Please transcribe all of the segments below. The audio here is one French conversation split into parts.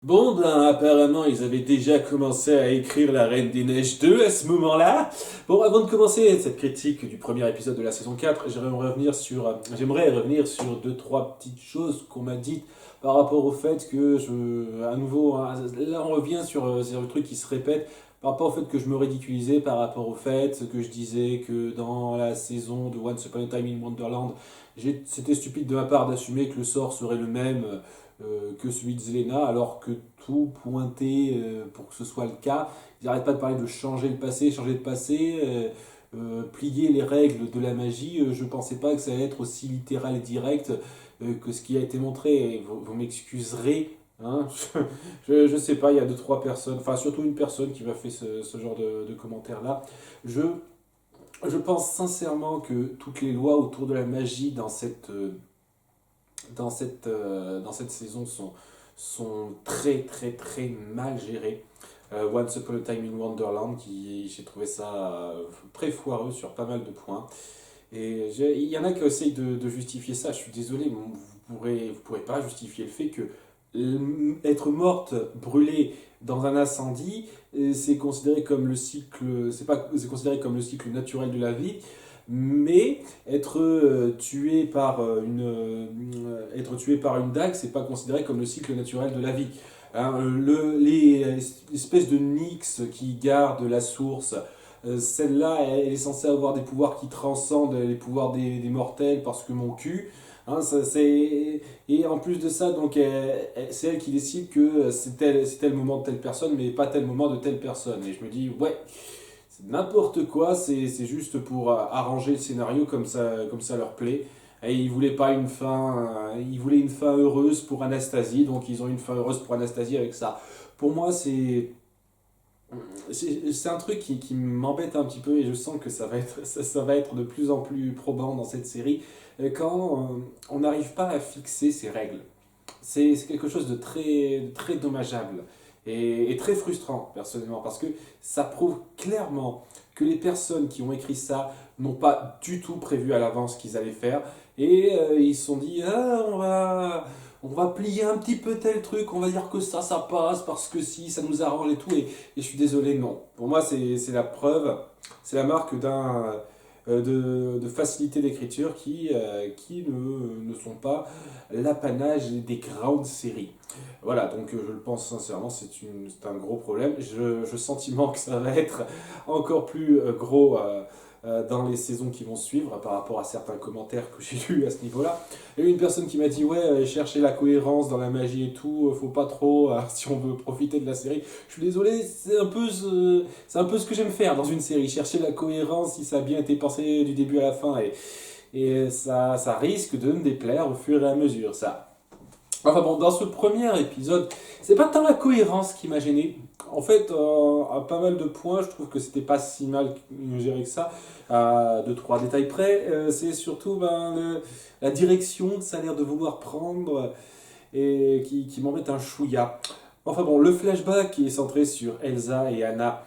Bon, ben, apparemment, ils avaient déjà commencé à écrire La Reine des Neiges 2 à ce moment-là. Bon, avant de commencer cette critique du premier épisode de la saison 4, j'aimerais revenir sur deux, trois petites choses qu'on m'a dites par rapport au fait que à nouveau, hein, là, on revient sur le truc qui se répète, par rapport au fait que je me ridiculisais, par rapport au fait que je disais que dans la saison de Once Upon a Time in Wonderland, c'était stupide de ma part d'assumer que le sort serait le même que celui de Zelena, alors que tout pointait pour que ce soit le cas. Ils n'arrêtent pas de parler de changer le passé, plier les règles de la magie. Je ne pensais pas que ça allait être aussi littéral et direct que ce qui a été montré. Et vous m'excuserez. Hein, je sais pas, il y a deux, trois personnes, enfin surtout une personne qui m'a fait ce genre de commentaire-là. Je, je pense sincèrement que toutes les lois autour de la magie dans cette saison sont très très très mal gérés. Once Upon a Time in Wonderland, j'ai trouvé ça très foireux sur pas mal de points. Et il y en a qui essayent de justifier ça. Je suis désolé, mais vous pourrez pas justifier le fait que être morte, brûlée dans un incendie, c'est considéré comme le cycle, c'est considéré comme le cycle naturel de la vie, mais être tué par une dague, c'est pas considéré comme le cycle naturel de la vie. Hein, les espèces de Nyx qui gardent la source, celle-là, elle est censée avoir des pouvoirs qui transcendent les pouvoirs des mortels parce que mon cul. Hein, et en plus de ça, donc, c'est elle qui décide que c'est tel moment de telle personne, mais pas tel moment de telle personne. Et je me dis, ouais, c'est n'importe quoi, c'est juste pour arranger le scénario comme ça leur plaît. Et ils voulaient pas une fin, ils voulaient une fin heureuse pour Anastasie, donc ils ont une fin heureuse pour Anastasie avec ça. Pour moi, c'est un truc qui m'embête un petit peu et je sens que ça va être de plus en plus probant dans cette série quand on n'arrive pas à fixer ces règles. C'est quelque chose de très dommageable et très frustrant personnellement parce que ça prouve clairement que les personnes qui ont écrit ça n'ont pas du tout prévu à l'avance ce qu'ils allaient faire et ils se sont dit ah, on va plier un petit peu tel truc, on va dire que ça passe parce que si, ça nous arrange et tout. Et je suis désolé, non. Pour moi, c'est la preuve, c'est la marque de facilité d'écriture qui ne sont pas l'apanage des grandes séries. Voilà, donc je le pense sincèrement, c'est un gros problème. Je sentiment que ça va être encore plus gros dans les saisons qui vont suivre par rapport à certains commentaires que j'ai lus à ce niveau-là. Il y a eu une personne qui m'a dit ouais, chercher la cohérence dans la magie et tout, faut pas trop si on veut profiter de la série. Je suis désolé, c'est un peu ce que j'aime faire dans une série, chercher la cohérence si ça a bien été pensé du début à la fin et ça risque de me déplaire au fur et à mesure, ça. Enfin bon, dans ce premier épisode, c'est pas tant la cohérence qui m'a gêné. En fait, à pas mal de points, je trouve que c'était pas si mal géré que ça. À deux, trois détails près, c'est surtout la direction que ça a l'air de vouloir prendre et qui m'embête un chouïa. Enfin bon, le flashback qui est centré sur Elsa et Anna,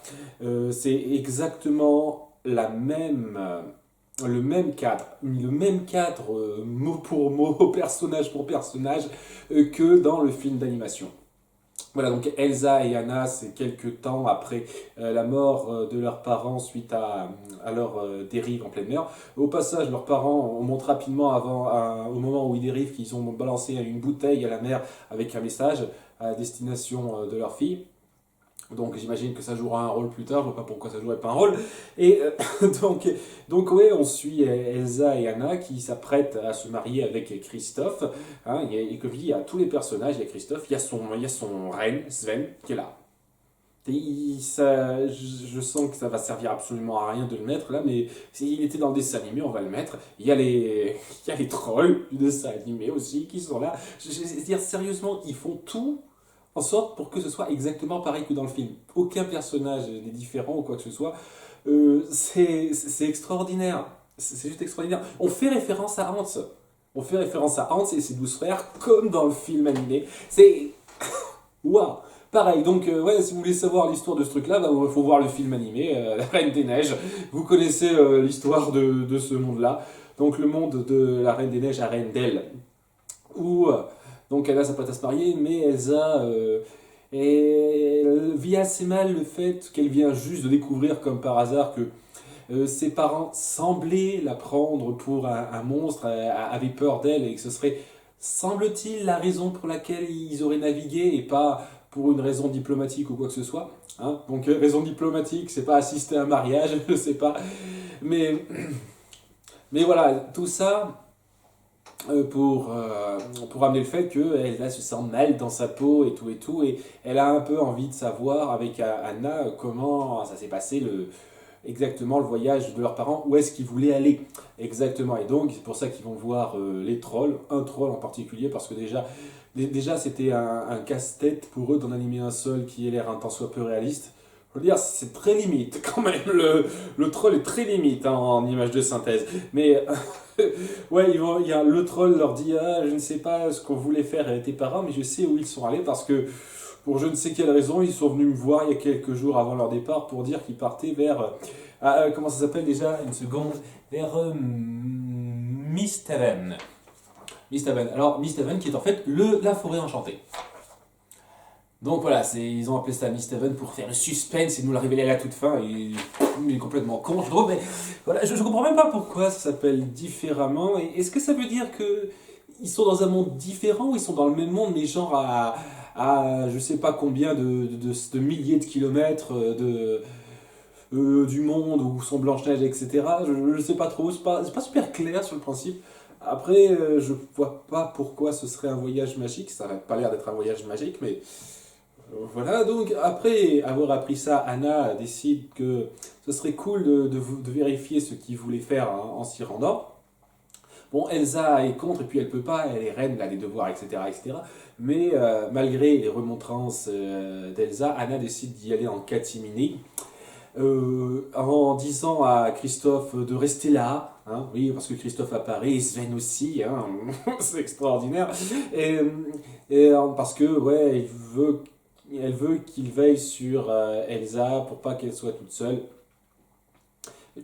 c'est exactement le même cadre mot pour mot, personnage pour personnage, que dans le film d'animation. Voilà, donc Elsa et Anna, c'est quelques temps après la mort de leurs parents suite à leur dérive en pleine mer. Au passage, leurs parents, on montre rapidement au moment où ils dérivent, qu'ils ont balancé une bouteille à la mer avec un message à destination de leur fille. Donc j'imagine que ça jouera un rôle plus tard, je vois pas pourquoi ça jouerait pas un rôle. Et donc ouais, on suit Elsa et Anna qui s'apprêtent à se marier avec Christophe. Hein, et comme je dis, il y a tous les personnages, il y a Christophe, il y a son reine, Sven, qui est là. Je sens que ça va servir absolument à rien de le mettre là, mais s'il était dans le dessin animé, on va le mettre. Il y a les trolls du dessin animé aussi qui sont là. Je veux dire, sérieusement, ils font tout en sorte pour que ce soit exactement pareil que dans le film. Aucun personnage n'est différent ou quoi que ce soit. C'est extraordinaire. C'est juste extraordinaire. On fait référence à Hans. On fait référence à Hans et ses 12 frères comme dans le film animé. C'est... Waouh. Pareil, donc ouais, si vous voulez savoir l'histoire de ce truc-là, il faut voir le film animé, La Reine des Neiges. Vous connaissez l'histoire de ce monde-là. Donc le monde de la Reine des Neiges, Arendelle, où donc Anna s'apprête à se marier, mais Elsa Et elle vit assez mal le fait qu'elle vient juste de découvrir comme par hasard que ses parents semblaient la prendre pour un monstre, avaient peur d'elle et que ce serait, semble-t-il, la raison pour laquelle ils auraient navigué et pas pour une raison diplomatique ou quoi que ce soit. Hein. Donc raison diplomatique, c'est pas assister à un mariage, je sais pas. Mais, mais voilà, tout ça pour amener le fait qu'elle là, se sent mal dans sa peau et tout, et elle a un peu envie de savoir avec Anna comment ça s'est passé exactement le voyage de leurs parents, où est-ce qu'ils voulaient aller exactement. Et donc, c'est pour ça qu'ils vont voir les trolls, un troll en particulier, parce que déjà c'était un casse-tête pour eux d'en animer un seul qui ait l'air un tant soit peu réaliste. Je veux dire, c'est très limite quand même, le troll est très limite hein, en image de synthèse. Mais ouais, le troll leur dit ah, je ne sais pas ce qu'on voulait faire avec tes parents, mais je sais où ils sont allés parce que pour je ne sais quelle raison, ils sont venus me voir il y a quelques jours avant leur départ pour dire qu'ils partaient vers. Comment ça s'appelle déjà? Une seconde. Vers Misthaven. Misthaven. Alors, Misthaven qui est en fait la forêt enchantée. Donc voilà, ils ont appelé ça Misthaven pour faire le suspense et nous la révéler à la toute fin. Il est complètement con, je trouve. Mais voilà, je comprends même pas pourquoi ça s'appelle différemment. Et est-ce que ça veut dire que ils sont dans un monde différent ou ils sont dans le même monde, mais genre à je sais pas combien de milliers de kilomètres du monde où sont Blanche-Neige, etc. Je sais pas trop, c'est pas super clair sur le principe. Après, je vois pas pourquoi ce serait un voyage magique, ça n'a pas l'air d'être un voyage magique, mais voilà, donc après avoir appris ça, Anna décide que ce serait cool de vérifier ce qu'il voulait faire hein, en s'y rendant. Bon, Elsa est contre et puis elle peut pas, elle est reine, elle a des devoirs, etc. etc. Mais malgré les remontrances d'Elsa, Anna décide d'y aller en catimini. En disant à Christophe de rester là, hein, oui, parce que Christophe apparaît, et Sven aussi, hein, c'est extraordinaire, parce que, ouais, elle veut qu'il veille sur Elsa pour pas qu'elle soit toute seule.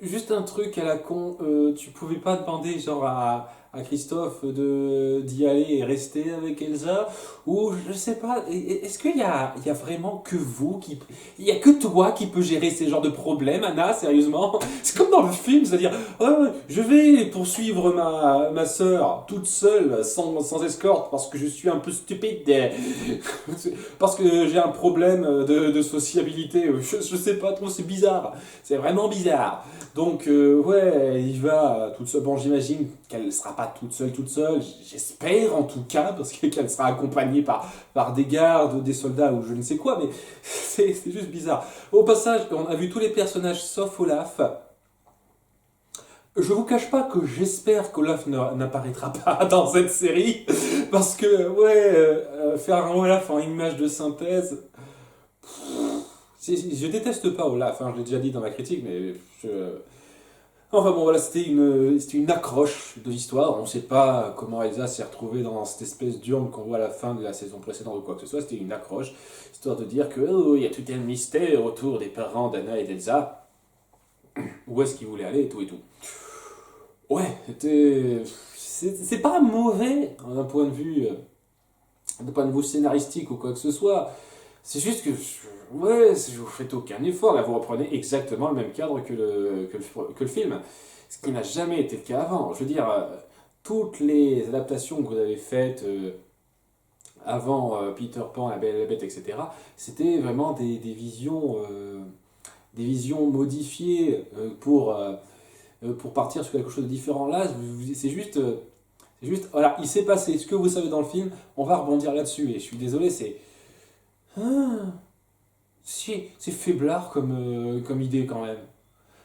Juste un truc à la con, tu pouvais pas demander genre à Christophe d'y aller et rester avec Elsa, ou je sais pas, est-ce il y a vraiment que vous qui... Il y a que toi qui peux gérer ces genres de problèmes, Anna, sérieusement? C'est comme dans le film, c'est-à-dire, oh, je vais poursuivre ma sœur toute seule, sans escorte, parce que je suis un peu stupide, parce que j'ai un problème de sociabilité, je sais pas trop, c'est bizarre, c'est vraiment bizarre. Donc, ouais, il va toute seule. Bon, j'imagine qu'elle ne sera pas toute seule, j'espère en tout cas, parce qu'elle sera accompagnée par des gardes, des soldats ou je ne sais quoi, mais c'est juste bizarre. Au passage, on a vu tous les personnages sauf Olaf. Je vous cache pas que j'espère qu'Olaf n'apparaîtra pas dans cette série, parce que, ouais, faire un Olaf en image de synthèse. Je déteste pas Olaf, hein, je l'ai déjà dit dans ma critique, mais enfin bon, voilà, c'était une accroche de l'histoire. On ne sait pas comment Elsa s'est retrouvée dans cette espèce d'urne qu'on voit à la fin de la saison précédente ou quoi que ce soit. C'était une accroche, histoire de dire que oh, il y a tout un mystère autour des parents d'Anna et d'Elsa. Où est-ce qu'ils voulaient aller et tout et tout. Ouais, c'est pas mauvais hein, d'un point de vue scénaristique ou quoi que ce soit. C'est juste que, ouais, vous faites aucun effort, là vous reprenez exactement le même cadre que le film, ce qui n'a jamais été le cas avant. Je veux dire, toutes les adaptations que vous avez faites avant Peter Pan, La Belle et la Bête, etc., c'était vraiment des visions modifiées pour partir sur quelque chose de différent. Là, c'est juste, voilà, il s'est passé ce que vous savez dans le film, on va rebondir là-dessus, et je suis désolé, ah, c'est faiblard comme idée quand même.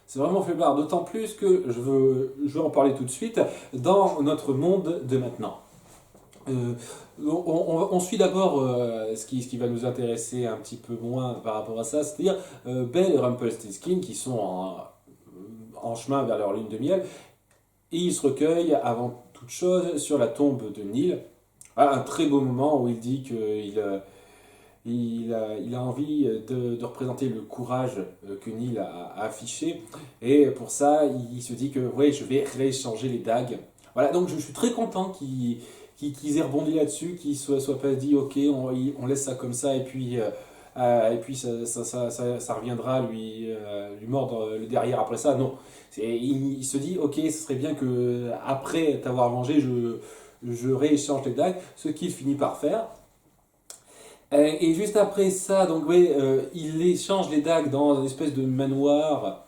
C'est vraiment faiblard, d'autant plus que je veux en parler tout de suite dans notre monde de maintenant. Euh, on suit d'abord ce qui va nous intéresser un petit peu moins par rapport à ça, c'est-à-dire Belle et Rumpelstiltskin qui sont en chemin vers leur lune de miel et ils se recueillent avant toute chose sur la tombe de Neil. Voilà, un très beau moment où il dit qu'il a envie de représenter le courage que Neil a affiché. Et pour ça, il se dit que ouais, je vais rééchanger les dagues. Voilà, donc je suis très content qu'ils aient rebondi là-dessus, qu'ils soient pas dit ok, on laisse ça comme ça et puis ça reviendra lui mordre le derrière après ça. Non, il se dit ok, ce serait bien que après t'avoir vengé, je rééchange les dagues, ce qu'il finit par faire. Et juste après ça, donc oui, il échange les dagues dans une espèce de manoir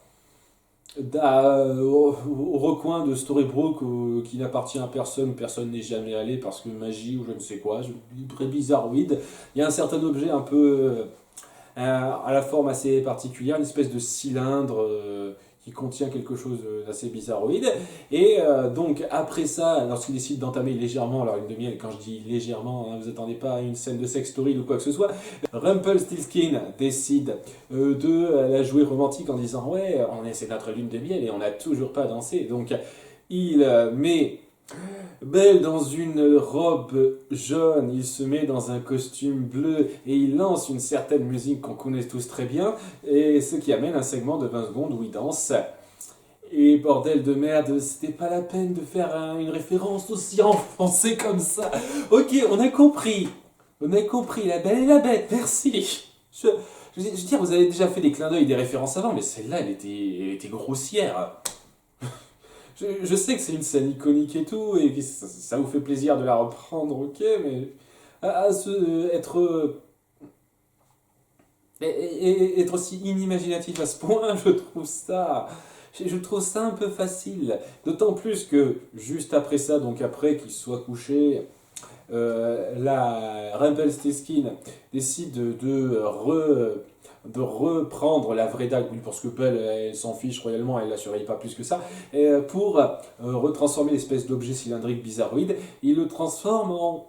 au recoin de Storybrooke qui n'appartient à personne, où personne n'est jamais allé parce que magie ou je ne sais quoi, très bizarroïde. Il y a un certain objet un peu à la forme assez particulière, une espèce de cylindre qui contient quelque chose d'assez bizarroïde. Et donc après ça, lorsqu'il décide d'entamer légèrement, alors une demi-heure, quand je dis légèrement, hein, vous attendez pas à une scène de sex story ou quoi que ce soit, Rumpelstiltskin décide de la jouer romantique en disant ouais, c'est notre lune de miel et on n'a toujours pas dansé. Donc il met Belle dans une robe jaune, il se met dans un costume bleu et il lance une certaine musique qu'on connaît tous très bien, et ce qui amène un segment de 20 secondes où il danse. Et bordel de merde, c'était pas la peine de faire une référence aussi enfoncée comme ça. Ok, on a compris, la belle et la bête, merci. Je veux dire, vous avez déjà fait des clins d'œil, des références avant, mais celle-là, elle était grossière. Je sais que c'est une scène iconique et tout, et que ça vous fait plaisir de la reprendre, ok, mais être aussi inimaginatif à ce point, je trouve ça un peu facile. D'autant plus que juste après ça, donc après qu'il soit couché, la Rumpelstiltskin décide de reprendre la vraie dague, oui, parce que Belle, elle s'en fiche royalement, elle la surveille pas plus que ça, et pour retransformer l'espèce d'objet cylindrique bizarroïde, il le transforme en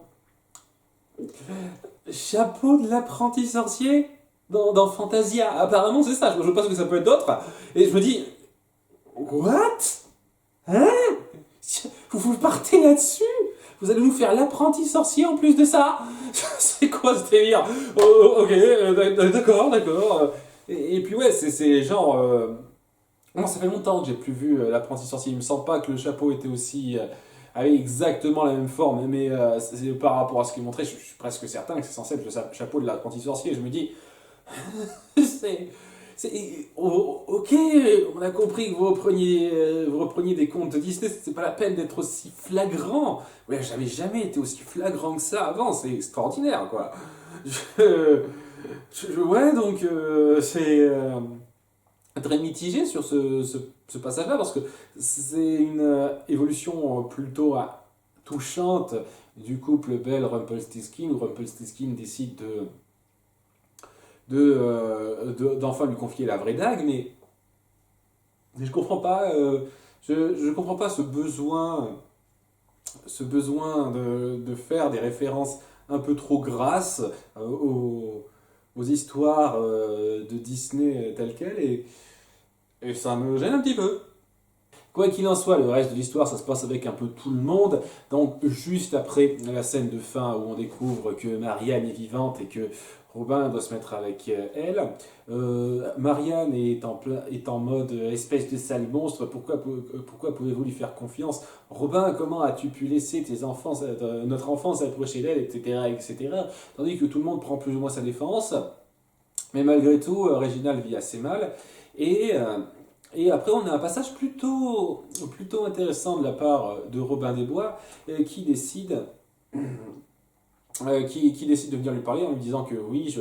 chapeau de l'apprenti sorcier dans Fantasia. Apparemment, c'est ça, je pense que ça peut être d'autres, et je me dis, what? Hein? Vous partez là-dessus? Vous allez nous faire l'apprenti sorcier en plus de ça? C'est quoi ce délire? Ok, d'accord. Et puis ouais, c'est genre... Moi, ça fait longtemps que j'ai plus vu l'apprenti sorcier. Il me semble pas que le chapeau était aussi... avait exactement la même forme, mais c'est par rapport à ce qu'il montrait, je suis presque certain que c'est censé être le chapeau de l'apprenti sorcier. Je me dis... c'est... Ok, on a compris que vous repreniez des contes de Disney, c'est pas la peine d'être aussi flagrant. Ouais, j'avais jamais été aussi flagrant que ça avant, c'est extraordinaire, quoi. Ouais, donc c'est très mitigé sur ce passage-là, parce que c'est une évolution plutôt touchante du couple Belle-Rumpelstiltskin, où Rumpelstiltskin décide d'enfin lui confier la vraie dague, mais je comprends pas, je comprends pas ce besoin de faire des références un peu trop grasses aux histoires de Disney telles quelles, et ça me gêne un petit peu. Quoi qu'il en soit, le reste de l'histoire, ça se passe avec un peu tout le monde. Donc, juste après la scène de fin où on découvre que Marianne est vivante et que Robin doit se mettre avec elle, Marianne est en mode espèce de sale monstre. Pourquoi pouvez-vous lui faire confiance? Robin, comment as-tu pu laisser notre enfance approcher d'elle, etc., etc. Tandis que tout le monde prend plus ou moins sa défense. Mais malgré tout, Réginald vit assez mal. Et après, on a un passage plutôt intéressant de la part de Robin des Bois qui décide, qui décide de venir lui parler en lui disant que oui,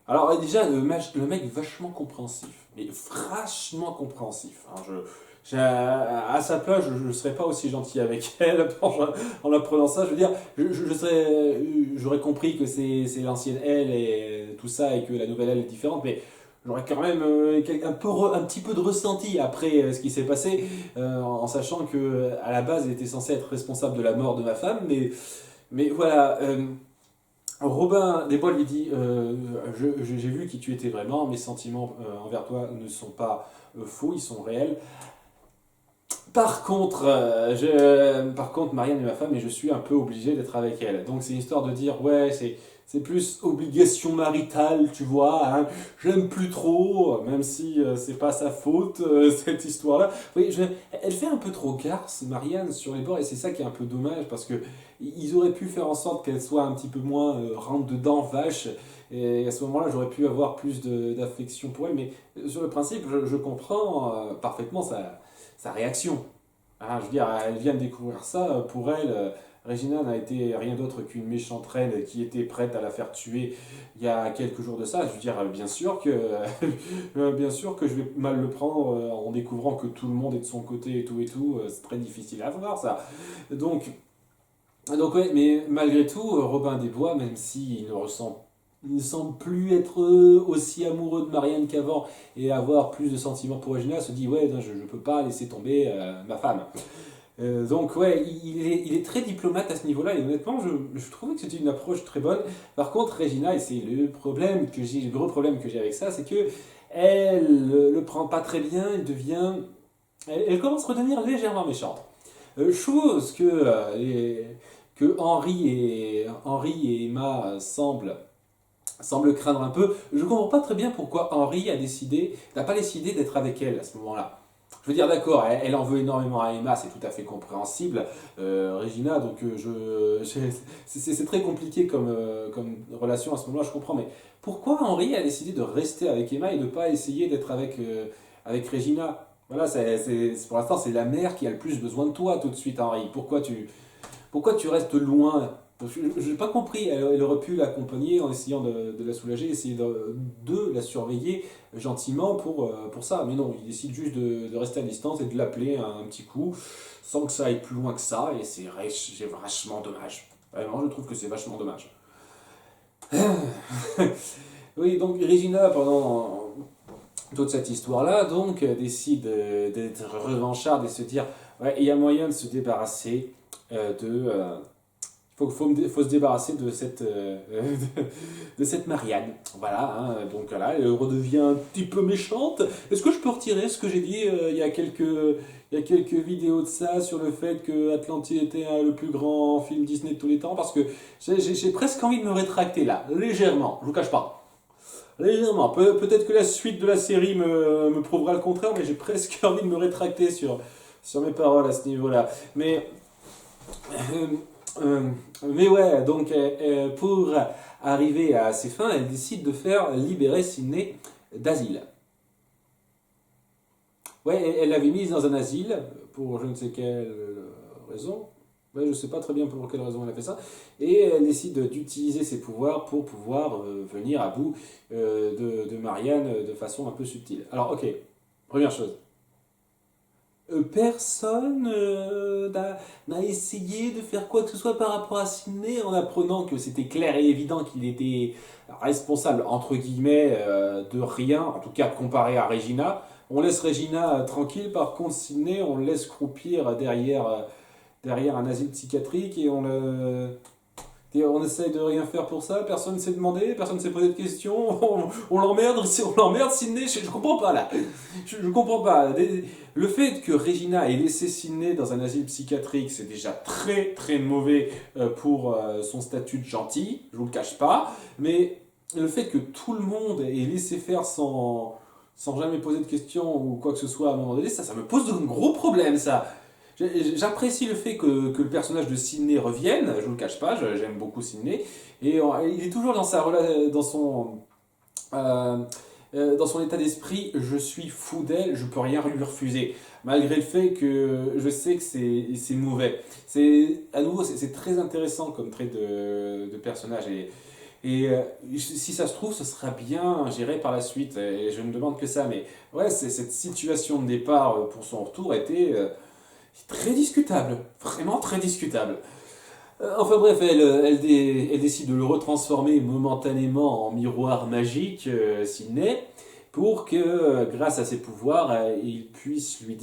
Alors déjà, le mec vachement compréhensif, mais vachement compréhensif. Hein, à sa place, je ne serais pas aussi gentil avec elle en apprenant ça. Je veux dire, j'aurais compris que c'est l'ancienne elle et tout ça, et que la nouvelle elle est différente, mais j'aurais quand même un petit peu de ressenti après ce qui s'est passé, en sachant que à la base, elle était censée être responsable de la mort de ma femme, mais voilà. Robin des Bois lui dit j'ai vu qui tu étais vraiment, mes sentiments envers toi ne sont pas faux, ils sont réels. Par contre, Marianne est ma femme et je suis un peu obligé d'être avec elle. Donc c'est une histoire de dire ouais, c'est plus obligation maritale, tu vois, hein. J'aime plus trop, même si c'est pas sa faute, cette histoire-là. Oui, elle fait un peu trop garce, Marianne, sur les bords, et c'est ça qui est un peu dommage, parce que ils auraient pu faire en sorte qu'elle soit un petit peu moins rentre-dedans, vache, et à ce moment-là, j'aurais pu avoir plus d'affection pour elle, mais sur le principe, je comprends parfaitement sa réaction. Ah, je veux dire, elle vient de découvrir ça. Pour elle, Regina n'a été rien d'autre qu'une méchante reine qui était prête à la faire tuer il y a quelques jours de ça. Je veux dire, bien sûr que, bien sûr que je vais mal le prendre en découvrant que tout le monde est de son côté et tout et tout. C'est très difficile à voir ça. Donc, donc ouais, mais malgré tout, Robin des Bois, même s'il ne ressent il ne semble plus être aussi amoureux de Marianne qu'avant et avoir plus de sentiments pour Regina, se dit ouais, non, je ne peux pas laisser tomber ma femme. Donc ouais, il est très diplomate à ce niveau-là et honnêtement, je trouvais que c'était une approche très bonne. Par contre, Regina, et c'est le gros problème que j'ai avec ça, c'est que elle le prend pas très bien, elle commence à redevenir légèrement méchante. Chose que Henri et Emma semblent craindre un peu. Je comprends pas très bien pourquoi Henri n'a pas décidé d'être avec elle à ce moment-là. Je veux dire, d'accord, elle en veut énormément à Emma, c'est tout à fait compréhensible. Regina, donc c'est très compliqué comme relation à ce moment-là, je comprends, mais pourquoi Henri a décidé de rester avec Emma et de ne pas essayer d'être avec Regina? Voilà, pour l'instant, c'est la mère qui a le plus besoin de toi tout de suite, Henri. Pourquoi tu restes loin? Je n'ai pas compris. Elle aurait pu l'accompagner en essayant de la soulager, essayer de la surveiller gentiment pour ça. Mais non, il décide juste de rester à distance et de l'appeler un petit coup sans que ça aille plus loin que ça. Et c'est vachement dommage. Vraiment, je trouve que c'est vachement dommage. Oui, donc Regina, pendant toute cette histoire-là, donc, décide d'être revancharde et se dire ouais, il y a moyen de se débarrasser faut se débarrasser de cette Marianne. Voilà, hein, donc voilà, elle redevient un petit peu méchante. Est-ce que je peux retirer ce que j'ai dit il y a quelques vidéos de ça sur le fait que Atlantide était le plus grand film Disney de tous les temps? Parce que j'ai presque envie de me rétracter là, légèrement, je vous cache pas. Légèrement. Peut-être que la suite de la série me prouvera le contraire, mais j'ai presque envie de me rétracter sur mes paroles à ce niveau-là. Euh, euh, mais ouais, donc pour arriver à ses fins, elle décide de faire libérer Sydney d'asile. Ouais, elle l'avait mise dans un asile pour je ne sais quelle raison. Ouais, je ne sais pas très bien pour quelle raison elle a fait ça. Et elle décide d'utiliser ses pouvoirs pour pouvoir venir à bout de Marianne de façon un peu subtile. Alors, ok, première chose. Personne n'a essayé de faire quoi que ce soit par rapport à Sydney en apprenant que c'était clair et évident qu'il était responsable, entre guillemets, de rien, en tout cas comparé à Regina. On laisse Regina tranquille, par contre Sydney, on le laisse croupir derrière un asile psychiatrique et on essaye de rien faire pour ça, personne ne s'est demandé, personne ne s'est posé de questions, on l'emmerde Sydney, je comprends pas là. Je comprends pas. Le fait que Regina ait laissé Sydney dans un asile psychiatrique, c'est déjà très très mauvais pour son statut de gentil, je vous le cache pas, mais le fait que tout le monde ait laissé faire sans jamais poser de questions ou quoi que ce soit à un moment donné, ça me pose de gros problèmes ça. J'apprécie le fait que le personnage de Sydney revienne, je ne vous le cache pas, j'aime beaucoup Sydney, et il est toujours euh, dans son état d'esprit, je suis fou d'elle, je peux rien lui refuser, malgré le fait que je sais que c'est mauvais. À nouveau, c'est très intéressant comme trait de personnage, et si ça se trouve, ce sera bien géré par la suite, et je ne demande que ça, mais ouais, cette situation de départ pour son retour était très discutable, vraiment très discutable. Enfin bref, elle décide de le retransformer momentanément en miroir magique, Sydney, pour que, grâce à ses pouvoirs, il puisse lui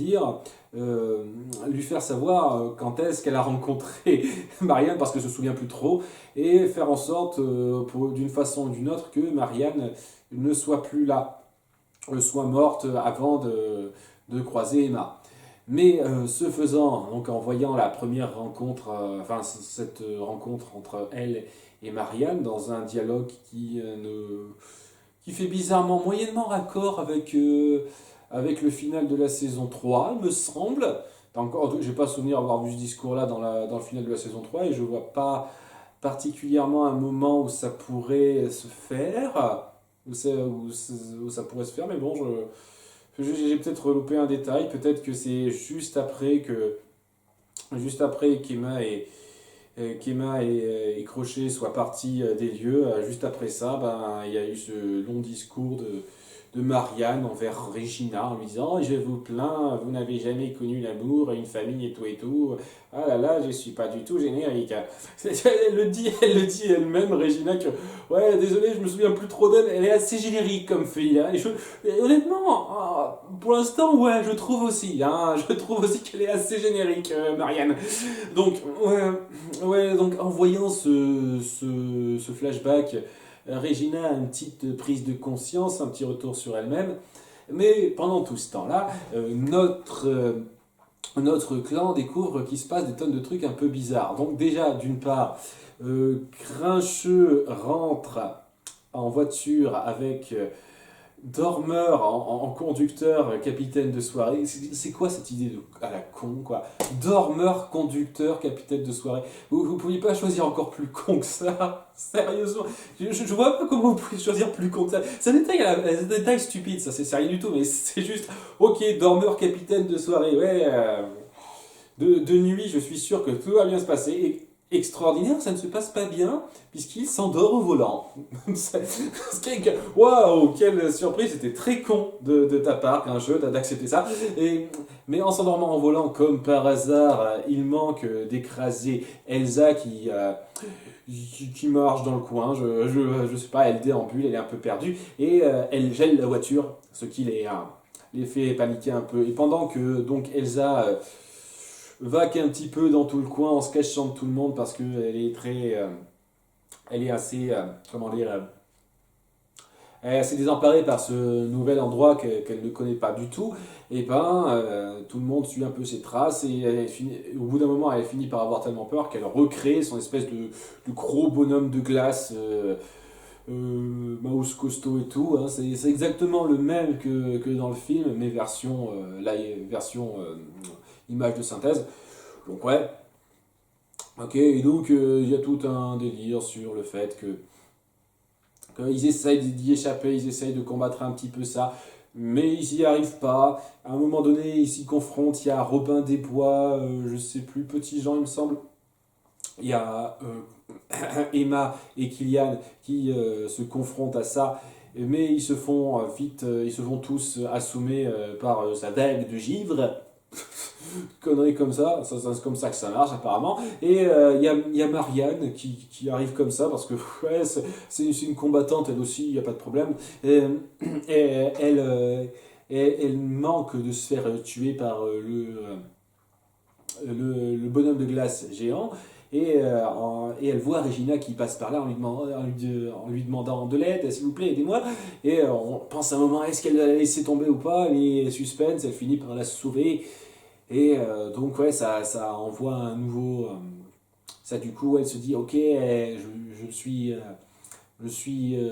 faire savoir quand est-ce qu'elle a rencontré Marianne, parce qu'elle se souvient plus trop, et faire en sorte, d'une façon ou d'une autre, que Marianne ne soit plus là, soit morte avant de croiser Emma. Mais ce faisant, donc en voyant la première rencontre, cette rencontre entre elle et Marianne dans un dialogue qui fait bizarrement moyennement raccord avec le final de la saison 3, il me semble. Encore, j'ai pas souvenir d'avoir vu ce discours-là dans le final de la saison 3 et je vois pas particulièrement un moment où ça pourrait se faire, où ça pourrait se faire, mais bon, j'ai peut-être loupé un détail, peut-être que c'est juste après qu'Emma et Crochet soient partis des lieux, juste après ça, ben, il y a eu ce long discours de Marianne envers Regina en lui disant: Je vous plains, vous n'avez jamais connu l'amour, une famille et tout. Ah là là, je suis pas du tout générique. Elle le dit elle-même, Regina, que ouais, désolé, je me souviens plus trop d'elle, elle est assez générique comme fille. Hein, et honnêtement, pour l'instant, ouais, je trouve aussi. Hein, je trouve aussi qu'elle est assez générique, Marianne. Donc, donc en voyant ce flashback, Regina a une petite prise de conscience, un petit retour sur elle-même. Mais pendant tout ce temps-là, notre clan découvre qu'il se passe des tonnes de trucs un peu bizarres. Donc déjà, d'une part, Grincheux rentre en voiture avec Dormeur en conducteur, capitaine de soirée. C'est quoi cette idée à la con, quoi? Dormeur, conducteur, capitaine de soirée. Vous pouviez pas choisir encore plus con que ça? Sérieusement, je vois pas comment vous pouvez choisir plus con que ça. C'est un détail stupide, ça, c'est rien du tout, mais c'est juste, ok, dormeur, capitaine de soirée, ouais. De nuit, je suis sûr que tout va bien se passer. Et extraordinaire, ça ne se passe pas bien, puisqu'il s'endort au volant. Waouh, quelle surprise, c'était très con de ta part, un jeu, d'accepter ça. Mais en s'endormant au volant, comme par hasard, il manque d'écraser Elsa qui marche dans le coin, je sais pas, elle déambule, elle est un peu perdue, et elle gèle la voiture, ce qui les fait paniquer un peu. Et pendant que donc Elsa vaque un petit peu dans tout le coin en se cachant de tout le monde parce qu'elle est elle est assez, comment dire, elle est assez désemparée par ce nouvel endroit qu'elle ne connaît pas du tout, et ben tout le monde suit un peu ses traces et au bout d'un moment elle finit par avoir tellement peur qu'elle recrée son espèce de gros bonhomme de glace, mouse costaud et tout, hein. C'est exactement le même que dans le film, mais version image de synthèse. Donc ouais, ok, et donc il y a tout un délire sur le fait qu'ils essayent d'y échapper, ils essayent de combattre un petit peu ça, mais ils n'y arrivent pas. À un moment donné, ils s'y confrontent, il y a Robin des Bois, je sais plus, Petit Jean il me semble, il y a Emma et Kylian qui se confrontent à ça, mais ils se font ils se font tous assommer par sa dague de givre. Conneries comme ça, c'est comme ça que ça marche apparemment. Et y a Marianne qui arrive comme ça parce que ouais, c'est une combattante elle aussi, il n'y a pas de problème. Et elle manque de se faire tuer par le bonhomme de glace géant. Et elle voit Regina qui passe par là en lui demandant de l'aide, s'il vous plaît, aidez-moi. Et on pense un moment, est-ce qu'elle va la laisser tomber ou pas? Elle est suspense, elle finit par la sauver. Et donc, ouais, ça envoie un nouveau. Ça, du coup, elle se dit: Ok, je suis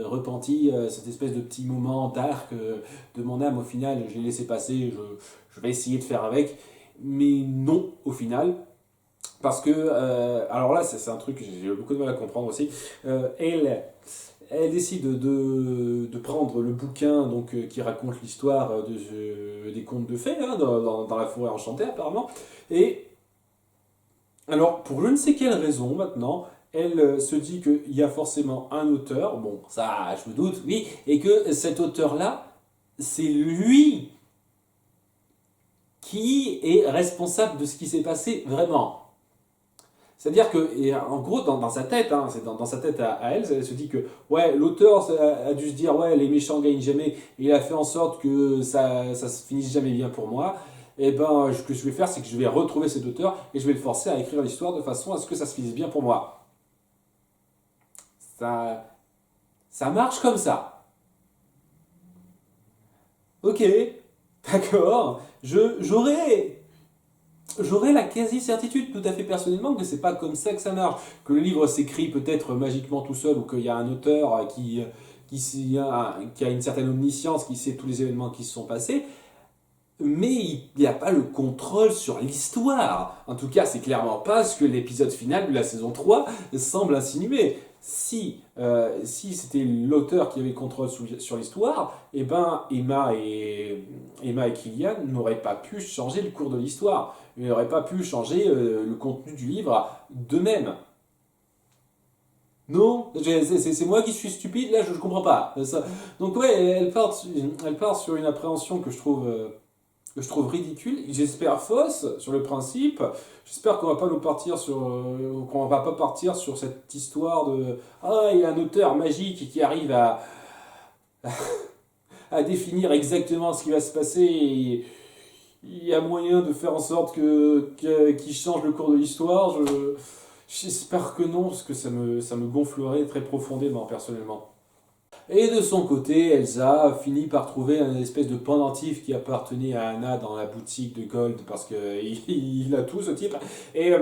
repenti, cette espèce de petit moment dark de mon âme, au final, je l'ai laissé passer, je vais essayer de faire avec. Mais non, au final. Parce que, alors là, c'est un truc que j'ai eu beaucoup de mal à comprendre aussi. Elle décide de prendre le bouquin donc, qui raconte l'histoire des contes de fées, hein, dans la forêt enchantée apparemment. Et alors, pour je ne sais quelle raison maintenant, elle se dit qu'il y a forcément un auteur, bon ça je me doute, oui, et que cet auteur-là, c'est lui qui est responsable de ce qui s'est passé vraiment. C'est-à-dire que, et en gros, dans sa tête, hein, c'est dans sa tête à elle, elle se dit que, ouais, l'auteur a dû se dire, ouais, les méchants gagnent jamais, et il a fait en sorte que ça se finisse jamais bien pour moi. Et ben, ce que je vais faire, c'est que je vais retrouver cet auteur et je vais le forcer à écrire l'histoire de façon à ce que ça se finisse bien pour moi. Ça, ça marche comme ça. Ok, d'accord, j'aurais J'aurais la quasi-certitude, tout à fait personnellement, que c'est pas comme ça que ça marche. Que le livre s'écrit peut-être magiquement tout seul, ou qu'il y a un auteur qui a une certaine omniscience, qui sait tous les événements qui se sont passés, mais il n'y a pas le contrôle sur l'histoire. En tout cas, c'est clairement pas ce que l'épisode final de la saison 3 semble insinuer. Si c'était l'auteur qui avait le contrôle sur l'histoire, eh ben Emma et Kylian n'auraient pas pu changer le cours de l'histoire. Ils n'auraient pas pu changer le contenu du livre d'eux-mêmes. Non, c'est moi qui suis stupide, là je ne comprends pas. Donc ouais, elle part sur une appréhension que je trouve ridicule, j'espère fausse sur le principe. J'espère qu'on va pas nous partir qu'on va pas partir sur cette histoire de ah il y a un auteur magique qui arrive à définir exactement ce qui va se passer. Et il y a moyen de faire en sorte qu'il change le cours de l'histoire. J'espère que non parce que ça me gonflerait très profondément personnellement. Et de son côté, Elsa finit par trouver un espèce de pendentif qui appartenait à Anna dans la boutique de Gold, parce qu'il il a tout ce type, et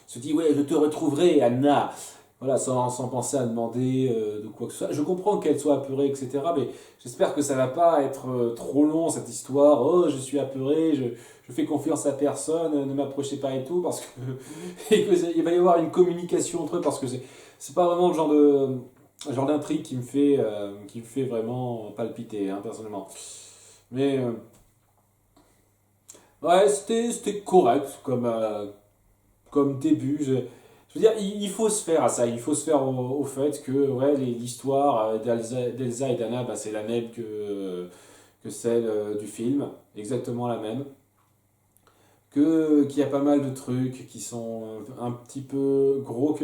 se dit ouais je te retrouverai Anna, voilà, sans penser à demander de quoi que ce soit. Je comprends qu'elle soit apeurée, etc. Mais j'espère que ça va pas être trop long cette histoire, oh je suis apeuré, je fais confiance à personne, ne m'approchez pas et tout, parce que et qu'il va y avoir une communication entre eux, parce que c'est pas vraiment le genre d'intrigue qui me fait vraiment palpiter, hein, personnellement. Mais ouais, c'était correct comme début. Je veux dire, il faut se faire à ça, il faut se faire au fait que ouais, l'histoire d'Elsa et d'Anna, bah, c'est la même que celle du film, exactement la même. Qu'il y a pas mal de trucs qui sont un petit peu gros,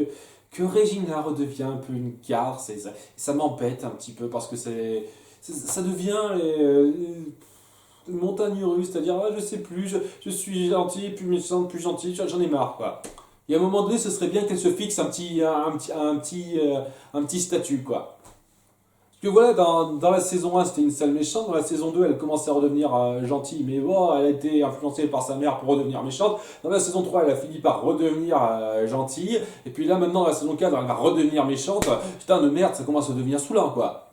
que Regina redevient un peu une garce, et ça m'embête un petit peu parce que ça devient une montagne russe, c'est-à-dire ah, je sais plus, je suis gentil, plus méchant, plus gentil, j'en ai marre quoi. Et à un moment donné, ce serait bien qu'elle se fixe un petit statut quoi. Parce que voilà, dans la saison 1, c'était une sale méchante. Dans la saison 2, elle commençait à redevenir gentille, mais bon, elle a été influencée par sa mère pour redevenir méchante. Dans la saison 3, elle a fini par redevenir gentille. Et puis là, maintenant, dans la saison 4, elle va redevenir méchante. Putain de merde, ça commence à devenir saoulant, quoi.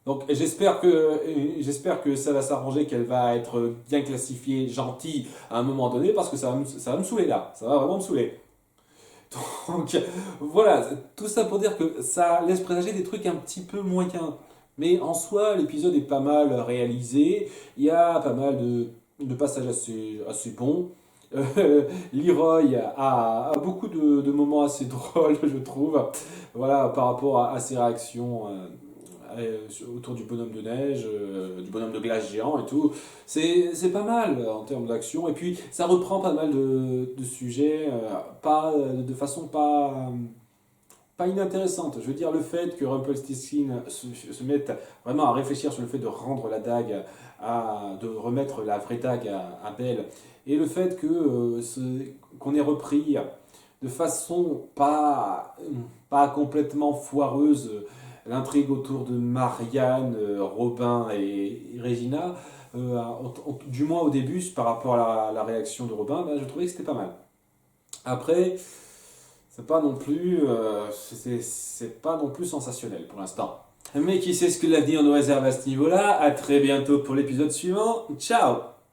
Donc j'espère que ça va s'arranger, qu'elle va être bien classifiée gentille à un moment donné, parce que ça va me saouler là. Ça va vraiment me saouler. Donc voilà, tout ça pour dire que ça laisse présager des trucs un petit peu moyens. Mais en soi, l'épisode est pas mal réalisé. Il y a pas mal de passages assez bons. Leroy a beaucoup de moments assez drôles, je trouve. Voilà, par rapport à ses réactions autour du bonhomme de neige, du bonhomme de glace géant et tout. C'est pas mal en termes d'action. Et puis, ça reprend pas mal de sujets, de façon pas inintéressante. Je veux dire, le fait que Rumpelstiltskin se mette vraiment à réfléchir sur le fait de rendre la dague, de remettre la vraie dague à Belle, et le fait qu'on ait repris de façon pas complètement foireuse l'intrigue autour de Marianne, Robin et Regina, du moins au début, par rapport à la réaction de Robin, ben, je trouvais que c'était pas mal. Après, c'est pas non plus, c'est pas non plus sensationnel pour l'instant. Mais qui sait ce que l'avenir nous réserve à ce niveau-là. À très bientôt pour l'épisode suivant. Ciao!